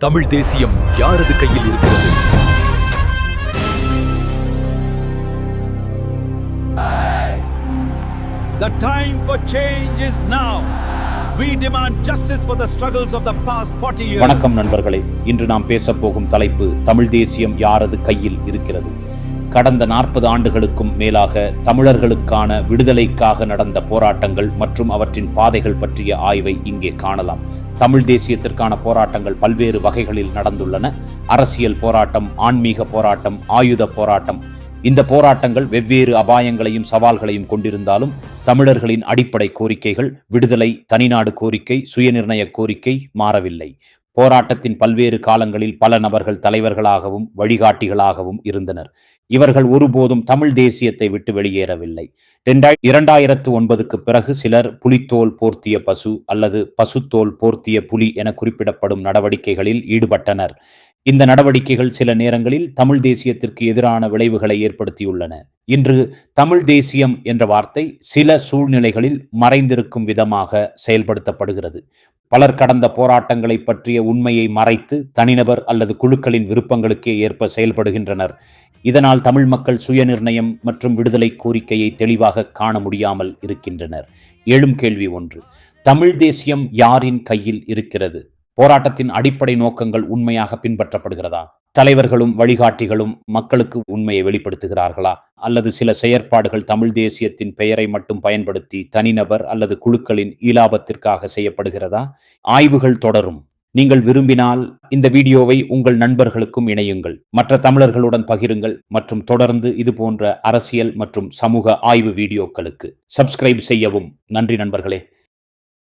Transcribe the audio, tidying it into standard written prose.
தமிழ் தேசியம் யாரது கையில் இருக்கிறது? The time for change is now. We demand justice for the struggles of the past 40 years. வணக்கம் நண்பர்களே, இன்று நாம் பேசப் போகும் தலைப்பு தமிழ் தேசியம் யாரது கையில் இருக்கிறது. கடந்த 40 ஆண்டுகளுக்கும் மேலாக தமிழர்களுக்கான விடுதலைக்காக நடந்த போராட்டங்கள் மற்றும் அவற்றின் பாதைகள் பற்றிய ஆய்வை இங்கே காணலாம். தமிழ் தேசியத்திற்கான போராட்டங்கள் பல்வேறு வகைகளில் நடந்துள்ளன. அரசியல் போராட்டம், ஆன்மீக போராட்டம், ஆயுத போராட்டம். இந்த போராட்டங்கள் வெவ்வேறு அபாயங்களையும் சவால்களையும் கொண்டிருந்தாலும் தமிழர்களின் அடிப்படை கோரிக்கைகள் விடுதலை, தனிநாடு கோரிக்கை, சுயநிர்ணய கோரிக்கை மாறவில்லை. போராட்டத்தின் பல்வேறு காலங்களில் பல நபர்கள் தலைவர்களாகவும் வழிகாட்டிகளாகவும் இருந்தனர். இவர்கள் ஒருபோதும் தமிழ் தேசியத்தை விட்டு வெளியேறவில்லை. 2009க்கு பிறகு சிலர் புலித்தோல் போர்த்திய பசு அல்லது பசுத்தோல் போர்த்திய புலி என குறிப்பிடப்படும் நடவடிக்கைகளில் ஈடுபட்டனர். இந்த நடவடிக்கைகள் சில நேரங்களில் தமிழ் தேசியத்திற்கு எதிரான விளைவுகளை ஏற்படுத்தியுள்ளன. இன்று தமிழ் தேசியம் என்ற வார்த்தை சில சூழ்நிலைகளில் மறைந்திருக்கும் விதமாக செயல்படுத்தப்படுகிறது. பலர் கடந்த போராட்டங்களை பற்றிய உண்மையை மறைத்து தனிநபர் அல்லது குழுக்களின் விருப்பங்களுக்கே ஏற்ப செயல்படுகின்றனர். இதனால் தமிழ் மக்கள் சுயநிர்ணயம் மற்றும் விடுதலை கோரிக்கையை தெளிவாக காண முடியாமல் இருக்கின்றனர். எழும் கேள்வி ஒன்று: தமிழ் தேசியம் யாரின் கையில் இருக்கிறது? போராட்டத்தின் அடிப்படை நோக்கங்கள் உண்மையாக பின்பற்றப்படுகிறதா? தலைவர்களும் வழிகாட்டிகளும் மக்களுக்கு உண்மையை வெளிப்படுத்துகிறார்களா? அல்லது சில செயற்பாடுகள் தமிழ் தேசியத்தின் பெயரை மட்டும் பயன்படுத்தி தனிநபர் அல்லது குழுக்களின் இலாபத்திற்காக செய்யப்படுகிறதா? ஆய்வுகள் தொடரும். நீங்கள் விரும்பினால் இந்த வீடியோவை உங்கள் நண்பர்களுக்கும் இணையுங்கள், மற்ற தமிழர்களுடன் பகிருங்கள் மற்றும் தொடர்ந்து இது போன்ற அரசியல் மற்றும் சமூக ஆய்வு வீடியோக்களுக்கு சப்ஸ்கிரைப் செய்யவும். நன்றி நண்பர்களே.